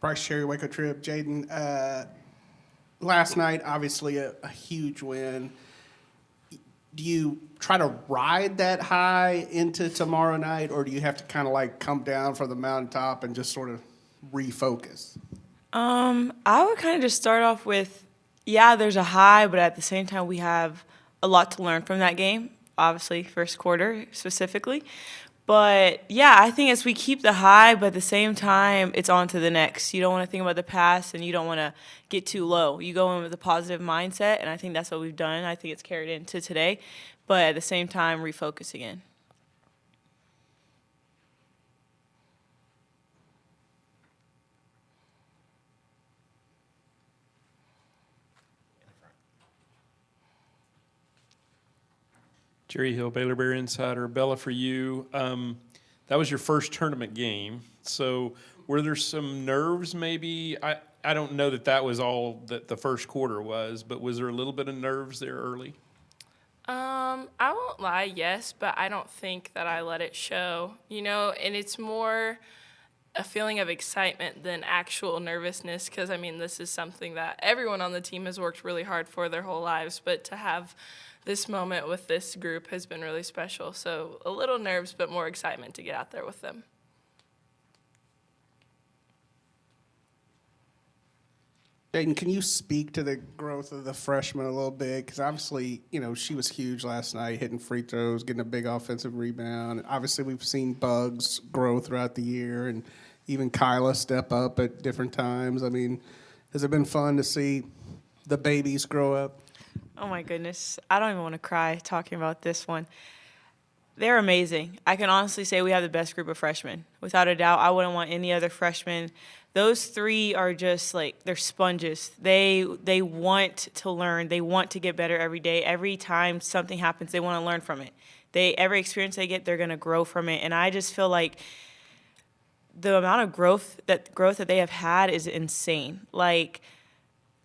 Bryce Cherry Waco Trip. Jaden, last night, obviously a huge win. Do you try to ride that high into tomorrow night, or do you have to kind of like come down from the mountaintop and just sort of refocus? I would kind of just start off with, yeah, there's a high, but at the same time, we have a lot to learn from that game, obviously, first quarter specifically. But, yeah, I think as we keep the high, but at the same time, it's on to the next. You don't want to think about the past, and you don't want to get too low. You go in with a positive mindset, and I think that's what we've done. I think it's carried into today. But at the same time, refocus again. Jerry Hill, Baylor Bear Insider. Bella, for you, that was your first tournament game. So were there some nerves maybe? I don't know that was all that the first quarter was, but was there a little bit of nerves there early? I won't lie, yes, but I don't think that I let it show, and it's more a feeling of excitement than actual nervousness because, this is something that everyone on the team has worked really hard for their whole lives, but to have this moment with this group has been really special. So a little nerves, but more excitement to get out there with them. Jaden, can you speak to the growth of the freshman a little bit? Because obviously, she was huge last night, hitting free throws, getting a big offensive rebound. Obviously, we've seen Bugs grow throughout the year, and even Kyla step up at different times. Has it been fun to see the babies grow up? Oh, my goodness. I don't even want to cry talking about this one. They're amazing. I can honestly say we have the best group of freshmen. Without a doubt, I wouldn't want any other freshmen. Those three are just they're sponges. They want to learn. They want to get better every day. Every time something happens, they want to learn from it. Every experience they get, they're going to grow from it. And I just feel like the amount of growth that they have had is insane.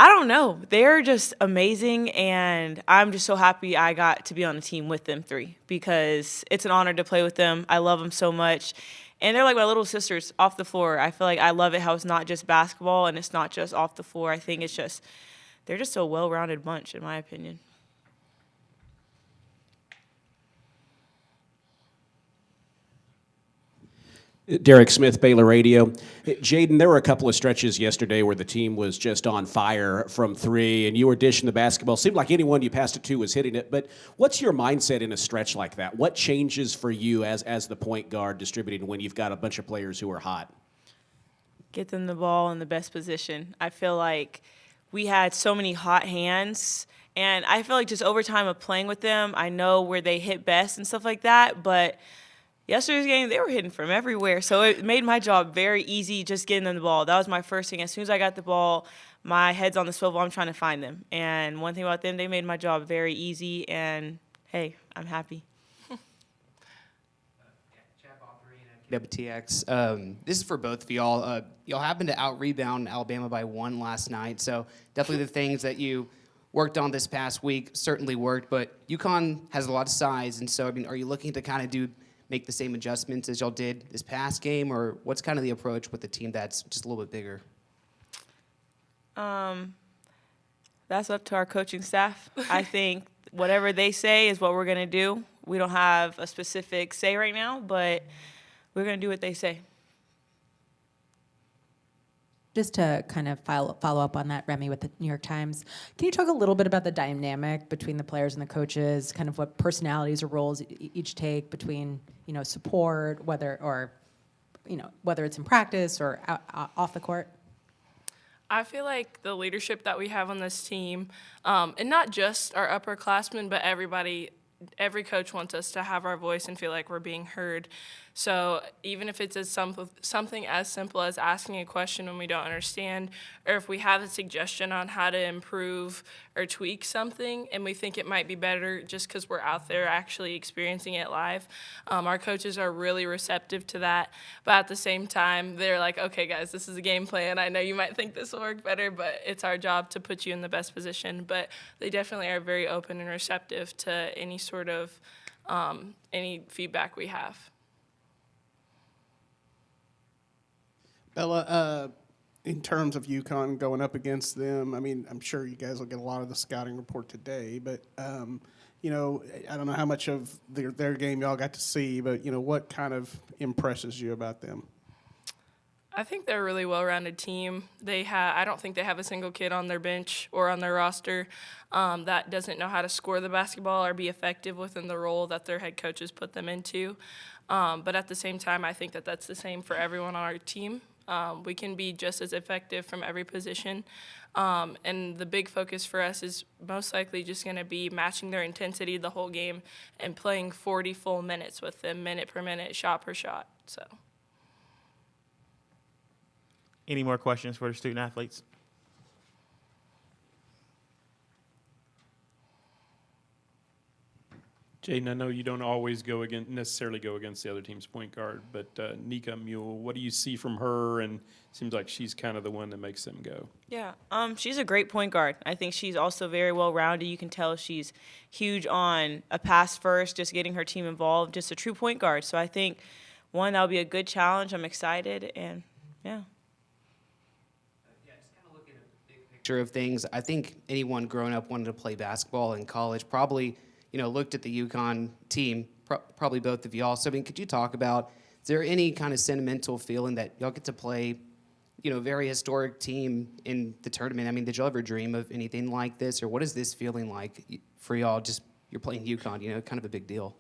I don't know. They're just amazing, and I'm just so happy I got to be on a team with them three because it's an honor to play with them. I love them so much, and they're like my little sisters off the floor. I feel like I love it how it's not just basketball and it's not just off the floor. I think they're just a well-rounded bunch, in my opinion. Derek Smith, Baylor Radio. Jaden, there were a couple of stretches yesterday where the team was just on fire from three, and you were dishing the basketball. Seemed like anyone you passed it to was hitting it. But what's your mindset in a stretch like that? What changes for you as the point guard distributing when you've got a bunch of players who are hot? Get them the ball in the best position. I feel like we had so many hot hands, and I feel like just over time of playing with them, I know where they hit best and stuff like that, but yesterday's game, they were hitting from everywhere, so it made my job very easy just getting them the ball. That was my first thing. As soon as I got the ball, my head's on the swivel. I'm trying to find them. And one thing about them, they made my job very easy, and, hey, I'm happy. WTX. This is for both of y'all. Y'all happened to out-rebound Alabama by 1 last night, so definitely the things that you worked on this past week certainly worked, but UConn has a lot of size, and so, are you looking to kind of make the same adjustments as y'all did this past game, or what's kind of the approach with the team that's just a little bit bigger? That's up to our coaching staff. I think whatever they say is what we're going to do. We don't have a specific say right now, but we're going to do what they say. Just to kind of follow up on that, Remy, with the New York Times, can you talk a little bit about the dynamic between the players and the coaches, kind of what personalities or roles each take between, support, whether it's in practice or off the court? I feel like the leadership that we have on this team, and not just our upperclassmen, but every coach wants us to have our voice and feel like we're being heard. So even if it's something as simple as asking a question when we don't understand, or if we have a suggestion on how to improve or tweak something and we think it might be better just because we're out there actually experiencing it live, our coaches are really receptive to that. But at the same time, they're like, okay, guys, this is a game plan. I know you might think this will work better, but it's our job to put you in the best position. But they definitely are very open and receptive to any sort of any feedback we have. Bella, in terms of UConn going up against them, I mean, I'm sure you guys will get a lot of the scouting report today, but, you know, I don't know how much of their game y'all got to see, but, you know, what kind of impresses you about them? I think they're a really well-rounded team. I don't think they have a single kid on their bench or on their roster that doesn't know how to score the basketball or be effective within the role that their head coaches put them into. But at the same time, I think that that's the same for everyone on our team. We can be just as effective from every position. And the big focus for us is most likely just going to be matching their intensity the whole game and playing 40 full minutes with them, minute per minute, shot per shot. So. Any more questions for the student athletes? Jaden, I know you don't always necessarily go against the other team's point guard, but Nika Mule, what do you see from her? And it seems like she's kind of the one that makes them go. Yeah, she's a great point guard. I think she's also very well-rounded. You can tell she's huge on a pass first, just getting her team involved, just a true point guard. So I think, one, that'll be a good challenge. I'm excited, and yeah. Picture of things. I think anyone growing up wanting to play basketball in college probably, you know, looked at the UConn team, probably both of y'all. So, I mean, could you talk about, is there any kind of sentimental feeling that y'all get to play, you know, a very historic team in the tournament? I mean, did y'all ever dream of anything like this, or what is this feeling like for y'all? Just, you're playing UConn, you know, kind of a big deal.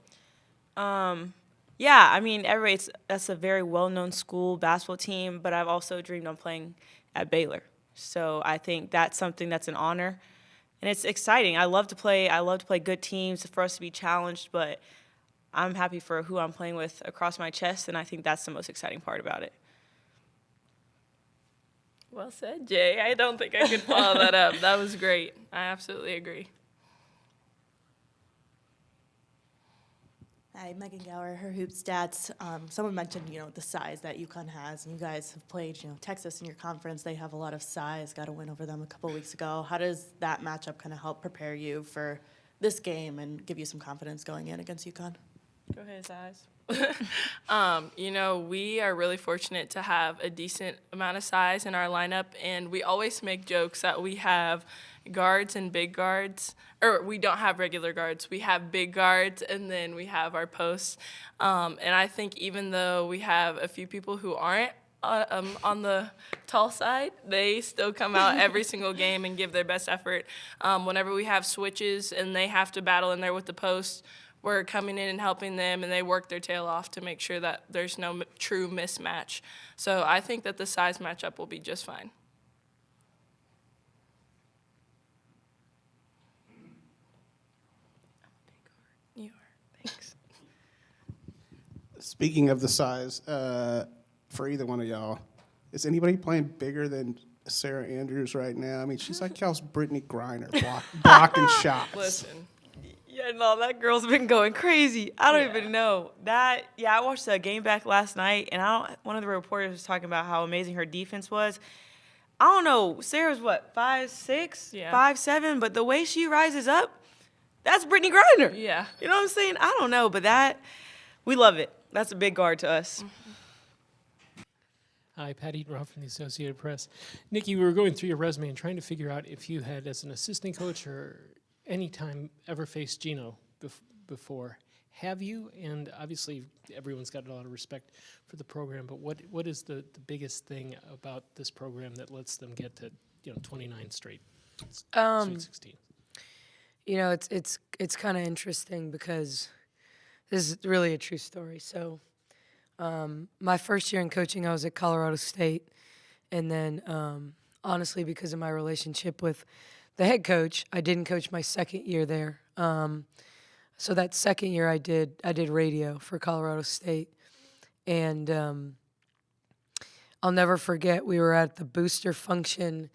Yeah, I mean, that's a very well-known school basketball team, but I've also dreamed on playing at Baylor. So I think that's something that's an honor, and it's exciting. I love to play good teams, for us to be challenged, but I'm happy for who I'm playing with across my chest, and I think that's the most exciting part about it. Well said, Jay. I don't think I could follow that up. That was great. I absolutely agree. Hi, Megan Gower, her hoop stats. Someone mentioned, you know, the size that UConn has, and you guys have played, you know, Texas in your conference. They have a lot of size. Got a win over them a couple weeks ago. How does that matchup kind of help prepare you for this game and give you some confidence going in against UConn? Go ahead, size. You know, we are really fortunate to have a decent amount of size in our lineup, and we always make jokes that we have guards and big guards, or we don't have regular guards. We have big guards, and then we have our posts. And I think even though we have a few people who aren't on the tall side, they still come out every single game and give their best effort. Whenever we have switches and they have to battle in there with the posts, we're coming in and helping them, and they work their tail off to make sure that there's no true mismatch. So I think that the size matchup will be just fine. You are. Thanks. Speaking of the size, for either one of y'all, is anybody playing bigger than Sarah Andrews right now? I mean, she's like y'all's Brittany Griner, blocking shots. Listen. Yeah, no, that girl's been going crazy. I don't even know. I watched the game back last night, and one of the reporters was talking about how amazing her defense was. I don't know, Sarah's what, 5'6", Yeah. 5'7", but the way she rises up, that's Brittany Griner. Yeah. You know what I'm saying? I don't know, but we love it. That's a big guard to us. Hi, Pat Eaton-Roth from the Associated Press. Nikki, we were going through your resume and trying to figure out if you had, as an assistant coach or any time, ever faced Gino before. Have you? And obviously, everyone's got a lot of respect for the program, but what is the biggest thing about this program that lets them get to 29 straight Sweet 16? You know, it's kind of interesting because this is really a true story. So, my first year in coaching, I was at Colorado State, and then honestly, because of my relationship with the head coach, I didn't coach my second year there. So that second year, I did radio for Colorado State, and I'll never forget. We were at the booster function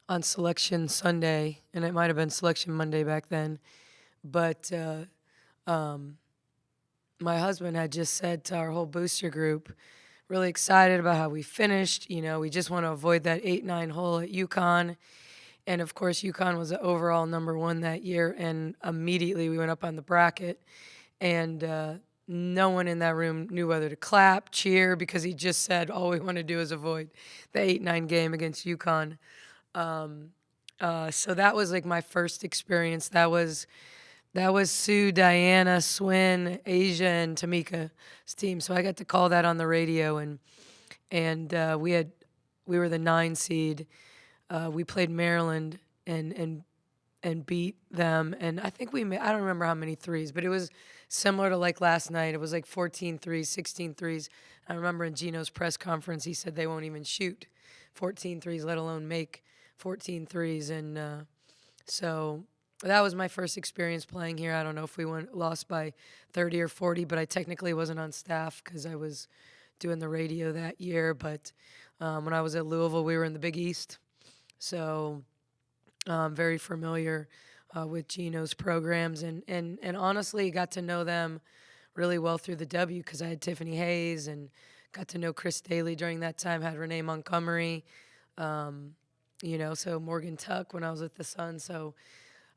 on Selection Sunday, and it might have been Selection Monday back then, but my husband had just said to our whole booster group, really excited about how we finished. You know, we just want to avoid that 8-9 hole at UConn. And, of course, UConn was the overall #1 that year, and immediately we went up on the bracket. And no one in that room knew whether to clap, cheer, because he just said all we want to do is avoid the 8-9 game against UConn. So that was like my first experience. That was Sue, Diana, Swin, Asia, and Tamika's team. So I got to call that on the radio, and we were the 9 seed. We played Maryland and beat them, and I think I don't remember how many threes, but it was similar to like last night. It was like 14 threes, 16 threes. I remember in Gino's press conference, he said they won't even shoot 14 threes, let alone make 14 threes, and so that was my first experience playing here. I don't know if we lost by 30 or 40, but I technically wasn't on staff because I was doing the radio that year. But when I was at Louisville, we were in the Big East. So I'm very familiar with Gino's programs. And honestly, got to know them really well through the W because I had Tiffany Hayes and got to know Chris Daly during that time, had Renee Montgomery, so Morgan Tuck when I was with the Sun. So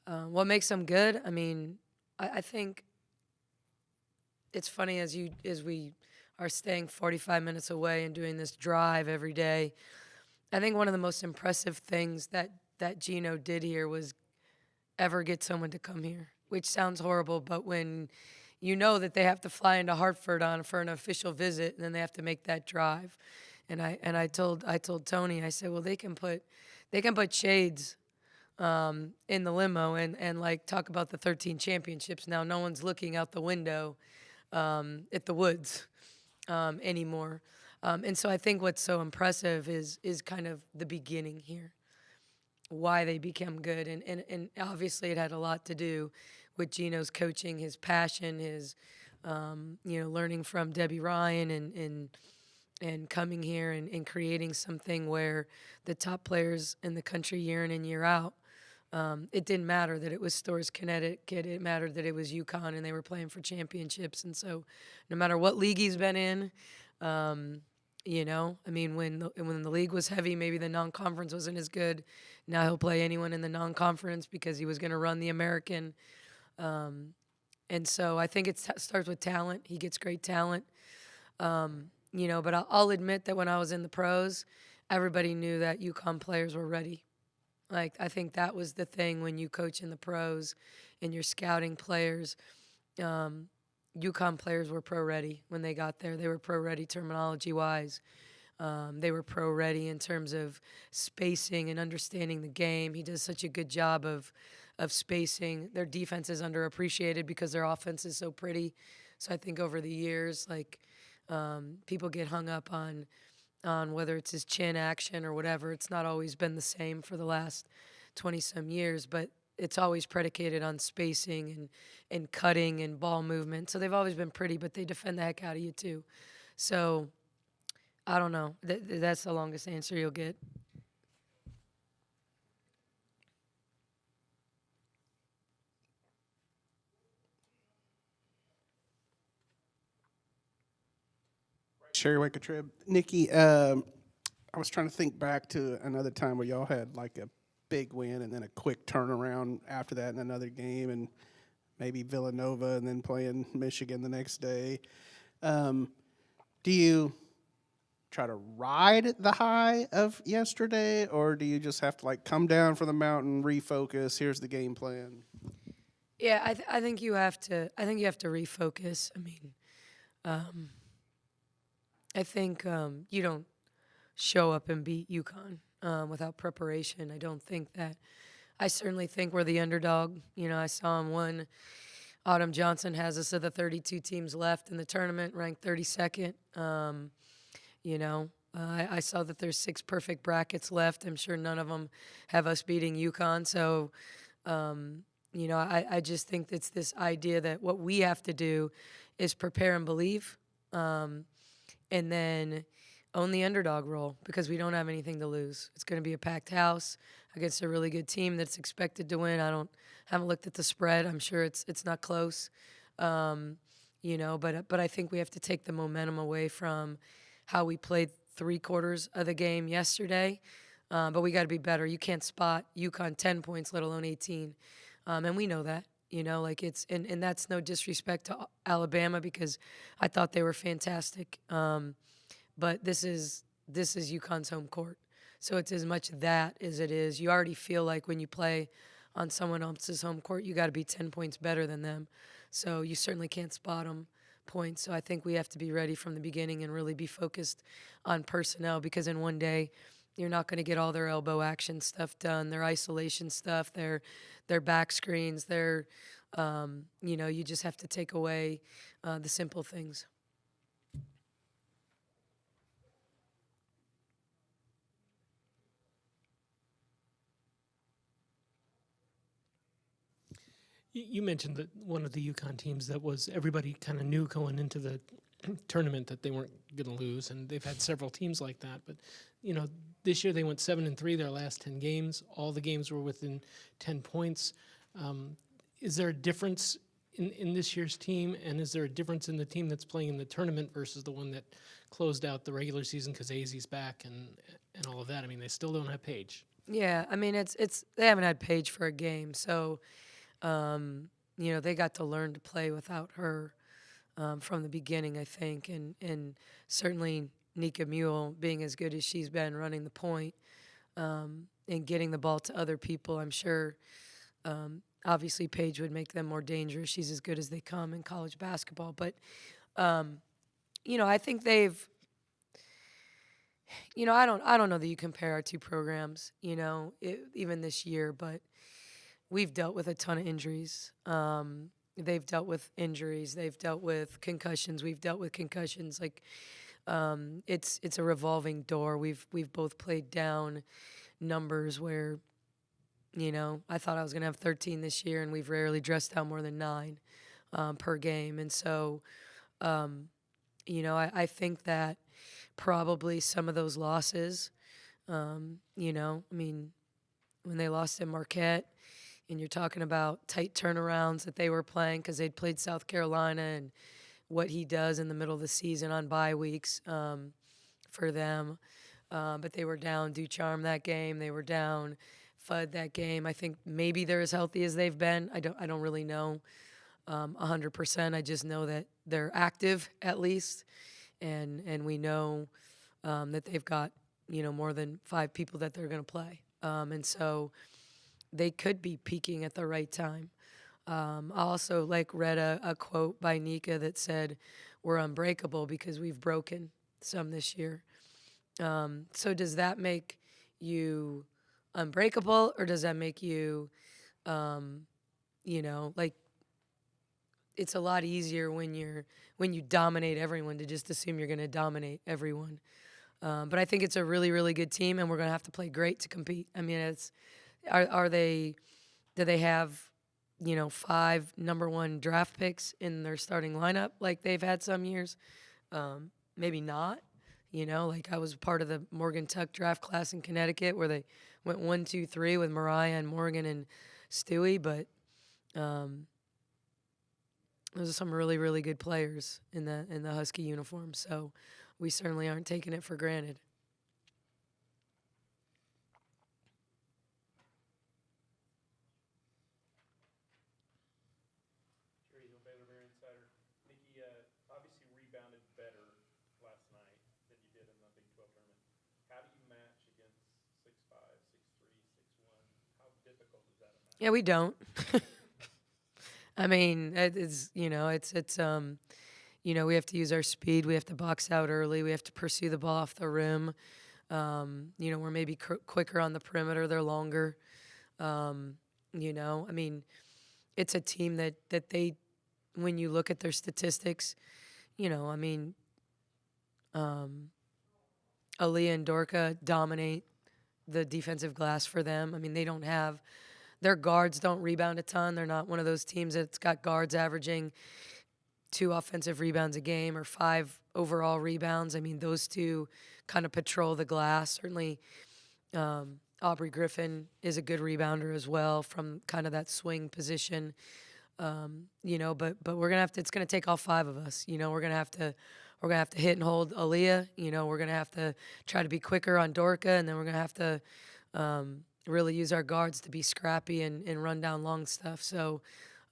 what makes them good? I mean, I think it's funny as we are staying 45 minutes away and doing this drive every day. I think one of the most impressive things that Gino did here was ever get someone to come here, which sounds horrible, but when you know that they have to fly into Hartford for an official visit, and then they have to make that drive, and I told Tony, I said, well, they can put shades in the limo and like talk about the 13 championships. Now no one's looking out the window at the woods anymore. And so I think what's so impressive is kind of the beginning here, why they became good. And obviously it had a lot to do with Gino's coaching, his passion, his, learning from Debbie Ryan and coming here and creating something where the top players in the country year in and year out, it didn't matter that it was Storrs, Connecticut. It mattered that it was UConn and they were playing for championships. And so no matter what league he's been in, when the league was heavy, maybe the non-conference wasn't as good. Now he'll play anyone in the non-conference because he was going to run the American. And so I think it starts with talent. He gets great talent. But I'll admit that when I was in the pros, everybody knew that UConn players were ready. Like, I think that was the thing when you coach in the pros and you're scouting players. UConn players were pro-ready when they got there. They were pro-ready terminology-wise. They were pro-ready in terms of spacing and understanding the game. He does such a good job of spacing. Their defense is underappreciated because their offense is so pretty. So I think over the years, people get hung up on whether it's his chin action or whatever. It's not always been the same for the last 20-some years, but it's always predicated on spacing and cutting and ball movement. So they've always been pretty, but they defend the heck out of you too. So I don't know. That's the longest answer you'll get. Sherry Waker Trib. Nikki, I was trying to think back to another time where y'all had like a big win and then a quick turnaround after that in another game, and maybe Villanova and then playing Michigan the next day. Do you try to ride the high of yesterday, or do you just have to come down from the mountain, refocus, here's the game plan? Yeah, I think you have to. I think you have to refocus. I mean, I think you don't show up and beat UConn without preparation. I certainly think we're the underdog. I saw him win. Autumn Johnson has us of the 32 teams left in the tournament, ranked 32nd. I saw that there's 6 perfect brackets left. I'm sure none of them have us beating UConn. So, I just think it's this idea that what we have to do is prepare and believe. And then own the underdog role because we don't have anything to lose. It's going to be a packed house against a really good team that's expected to win. Haven't looked at the spread. I'm sure it's not close, but I think we have to take the momentum away from how we played 3/4 of the game yesterday. But we got to be better. You can't spot UConn 10 points, let alone 18, and we know that. You know, like and that's no disrespect to Alabama because I thought they were fantastic. But this is UConn's home court. So it's as much that as it is. You already feel like when you play on someone else's home court, you got to be 10 points better than them. So you certainly can't spot them points. So I think we have to be ready from the beginning and really be focused on personnel because in one day, you're not going to get all their elbow action stuff done, their isolation stuff, their back screens, you just have to take away the simple things. You mentioned that one of the UConn teams that was everybody kind of knew going into the tournament that they weren't going to lose, and they've had several teams like that. But this year they went 7-3 their last 10 games. All the games were within 10 points. Is there a difference in this year's team, and is there a difference in the team that's playing in the tournament versus the one that closed out the regular season because AZ's back and all of that? I mean, they still don't have Paige. Yeah, I mean it's they haven't had Paige for a game, so. They got to learn to play without her from the beginning, I think, and certainly Nika Mule being as good as she's been running the point and getting the ball to other people. I'm sure, obviously, Paige would make them more dangerous. She's as good as they come in college basketball, but I think they've. I don't know that you compare our two programs, even this year, but. We've dealt with a ton of injuries. They've dealt with injuries. They've dealt with concussions. We've dealt with concussions. Like, it's a revolving door. We've both played down numbers where, I thought I was going to have 13 this year, and we've rarely dressed out more than 9 per game. And so, I think that probably some of those losses, when they lost in Marquette, and you're talking about tight turnarounds that they were playing because they'd played South Carolina and what he does in the middle of the season on bye weeks for them. But they were down Ducharme that game. They were down Fudd that game. I think maybe they're as healthy as they've been. I don't really know 100%. I just know that they're active at least, and we know that they've got more than 5 people that they're going to play. And so they could be peaking at the right time. I also read a quote by Nika that said, "We're unbreakable because we've broken some this year." So does that make you unbreakable, or does that make you, it's a lot easier when you dominate everyone to just assume you're going to dominate everyone. But I think it's a really, really good team, and we're going to have to play great to compete. I mean, do they have, 5 number 1 draft picks in their starting lineup like they've had some years? Maybe not. I was part of the Morgan Tuck draft class in Connecticut where they went 1, 2, 3 with Mariah and Morgan and Stewie, but those are some really, really good players in the Husky uniform. So we certainly aren't taking it for granted. Obviously rebounded better last night than you did in the Big 12 tournament. How do you match against 6'5", 6'3", 6'1"? How difficult is that a match? Yeah, we don't. I mean, we have to use our speed. We have to box out early. We have to pursue the ball off the rim. We're maybe quicker on the perimeter. They're longer. It's a team that they, when you look at their statistics, Aaliyah and Dorka dominate the defensive glass for them. I mean, their guards don't rebound a ton. They're not one of those teams that's got guards averaging 2 offensive rebounds a game or 5 overall rebounds. I mean, those two kind of patrol the glass. Certainly, Aubrey Griffin is a good rebounder as well from kind of that swing position. But we're gonna have to. It's gonna take all 5 of us. We're gonna have to hit and hold Aaliyah. We're gonna have to try to be quicker on Dorka, and then we're gonna have to really use our guards to be scrappy and run down long stuff. So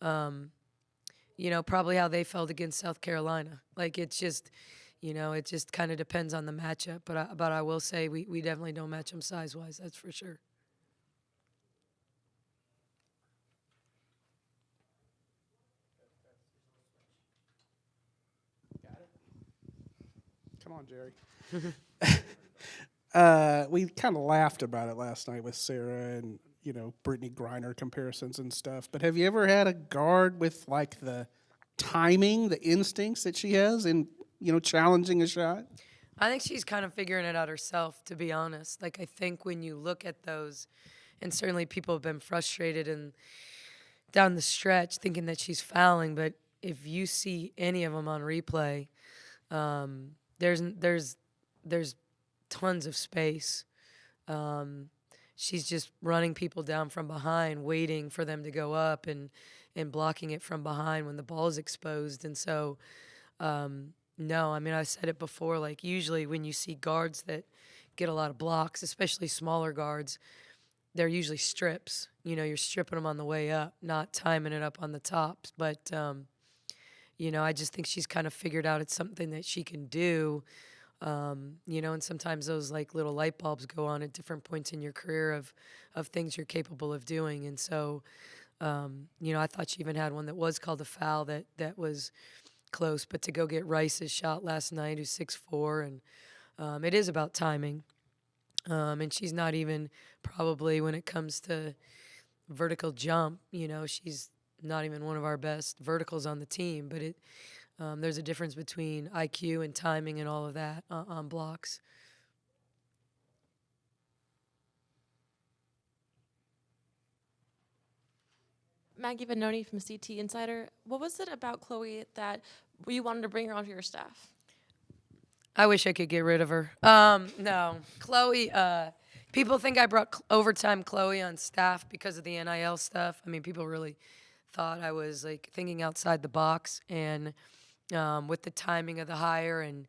Probably how they felt against South Carolina. Like it's just, it just kind of depends on the matchup. But I will say we definitely don't match them size-wise. That's for sure. Come on, Jerry. We kind of laughed about it last night with Sarah and, Brittany Griner comparisons and stuff. But have you ever had a guard with, like, the timing, the instincts that she has in, challenging a shot? I think she's kind of figuring it out herself, to be honest. Like, I think when you look at those, and certainly people have been frustrated and down the stretch thinking that she's fouling, but if you see any of them on replay, there's tons of space. She's just running people down from behind, waiting for them to go up and blocking it from behind when the ball is exposed. And so, no, I mean, I said it before, like usually when you see guards that get a lot of blocks, especially smaller guards, they're usually strips. You're stripping them on the way up, not timing it up on the tops. But, I just think she's kind of figured out it's something that she can do. And sometimes those like little light bulbs go on at different points in your career of things you're capable of doing. And so, I thought she even had one that was called a foul that was close, but to go get Rice's shot last night, who's 6'4", and it is about timing. And she's not even probably when it comes to vertical jump, she's not even one of our best verticals on the team, but there's a difference between IQ and timing and all of that on blocks. Maggie Vanoni from CT Insider. What was it about Chloe that you wanted to bring her onto your staff? I wish I could get rid of her. No, Chloe, people think I brought overtime Chloe on staff because of the NIL stuff. I mean, people really thought I was like thinking outside the box, and with the timing of the hire and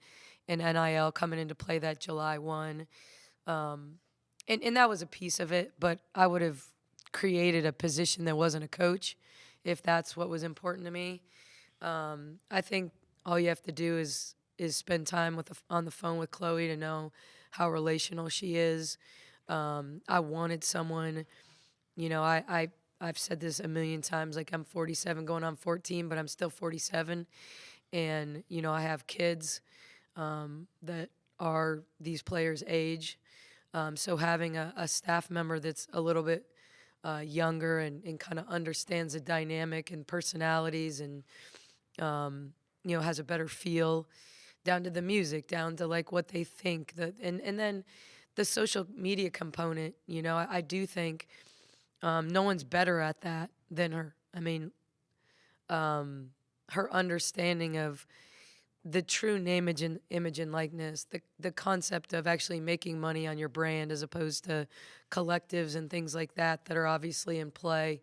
NIL coming into play that July 1. And that was a piece of it, but I would have created a position that wasn't a coach if that's what was important to me. I think all you have to do is spend time on the phone with Chloe to know how relational she is. I wanted someone, I've said this a million times, like I'm 47 going on 14, but I'm still 47. And, I have kids that are these players' age. So having a staff member that's a little bit younger and kind of understands the dynamic and personalities and, has a better feel down to the music, down to like what they think. And then the social media component, I do think no one's better at that than her. I mean, her understanding of the true image and likeness, the concept of actually making money on your brand as opposed to collectives and things like that are obviously in play.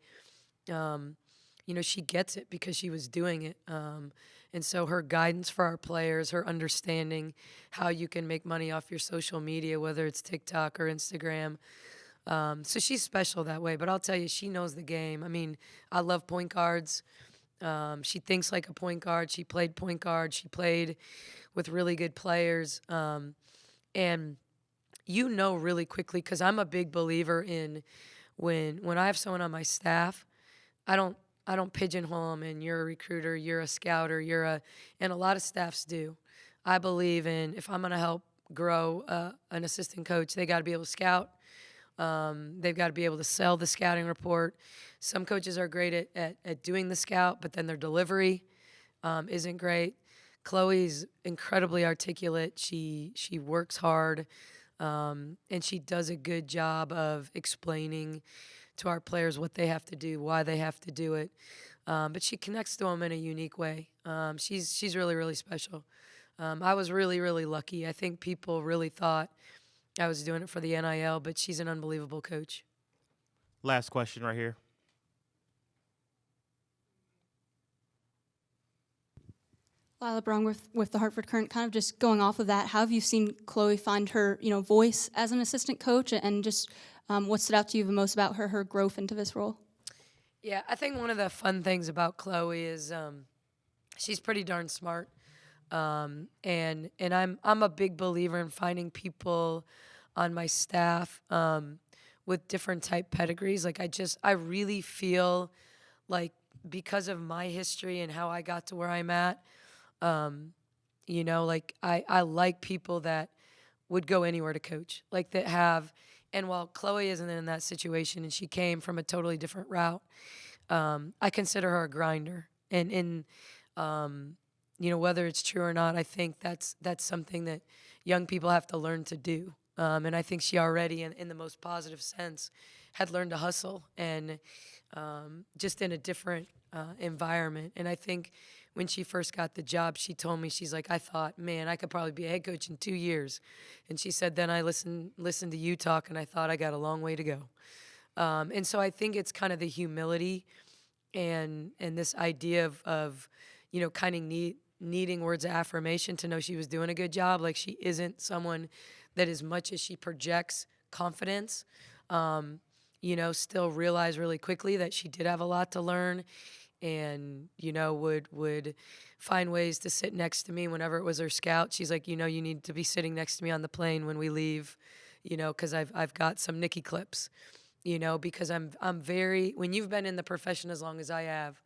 She gets it because she was doing it. And so her guidance for our players, her understanding how you can make money off your social media, whether it's TikTok or Instagram. So she's special that way. But I'll tell you, she knows the game. I mean, I love point guards. She thinks like a point guard. She played point guard. She played with really good players. And really quickly, because I'm a big believer in when I have someone on my staff, I don't pigeonhole them in you're a recruiter, you're a scouter, and a lot of staffs do. I believe in if I'm going to help grow an assistant coach, they got to be able to scout. They've got to be able to sell the scouting report. Some coaches are great at doing the scout, but then their delivery isn't great. Chloe's incredibly articulate. She works hard, and she does a good job of explaining to our players what they have to do, why they have to do it. But she connects to them in a unique way. She's really, really special. I was really, really lucky. I think people really thought I was doing it for the NIL, but she's an unbelievable coach. Last question right here. Lila Brown with the Hartford Current. Kind of just going off of that, how have you seen Chloe find her, voice as an assistant coach, and just what stood out to you the most about her growth into this role? Yeah, I think one of the fun things about Chloe is she's pretty darn smart, and I'm a big believer in finding people on my staff with different type pedigrees. Like I really feel like because of my history and how I got to where I'm at, like I like people that would go anywhere to coach, like that have. And while Chloe isn't in that situation and she came from a totally different route, I consider her a grinder. And whether it's true or not, I think that's something that young people have to learn to do. And I think she already, in the most positive sense, had learned to hustle and just in a different environment. And I think when she first got the job, she told me, she's like, I thought, man, I could probably be a head coach in 2 years. And she said, then I listened to you talk, and I thought I got a long way to go. And so I think it's kind of the humility and this idea of kind of needing words of affirmation to know she was doing a good job. Like she isn't someone that as much as she projects confidence, still realize really quickly that she did have a lot to learn and, would find ways to sit next to me whenever it was her scout. She's like, you need to be sitting next to me on the plane when we leave, because I've got some Nikki clips, because I'm very, when you've been in the profession as long as I have,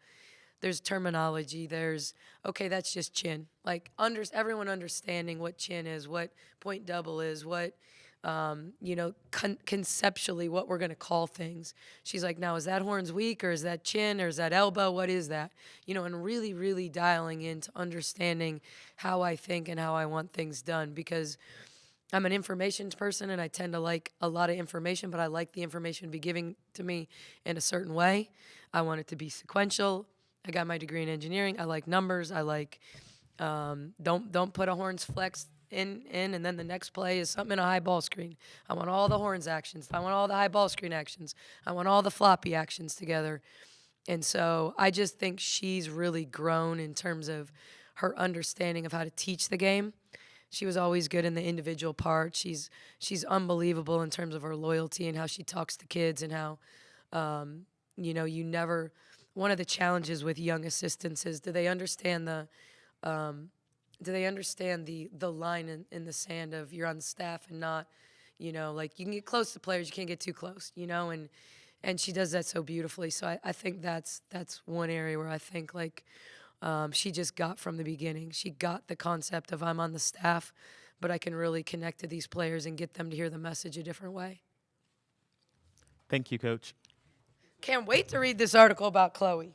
there's terminology, there's, okay, that's just chin. Like everyone understanding what chin is, what point double is, what, conceptually what we're going to call things. She's like, now, is that horns weak or is that chin or is that elbow? What is that? And really, really dialing into understanding how I think and how I want things done, because I'm an information person and I tend to like a lot of information, but I like the information to be given to me in a certain way. I want it to be sequential. I got my degree in engineering. I like numbers. I like don't put a horns flex in and then the next play is something in a high ball screen. I want all the horns actions. I want all the high ball screen actions. I want all the floppy actions together. And so I just think she's really grown in terms of her understanding of how to teach the game. She was always good in the individual part. She's unbelievable in terms of her loyalty and how she talks to kids and how, you never. One of the challenges with young assistants is do they understand the line in the sand of you're on the staff and not, like you can get close to players, you can't get too close, and she does that so beautifully. So I think that's one area where I think like she just got from the beginning. She got the concept of I'm on the staff, but I can really connect to these players and get them to hear the message a different way. Thank you, Coach. Can't wait to read this article about Chloe.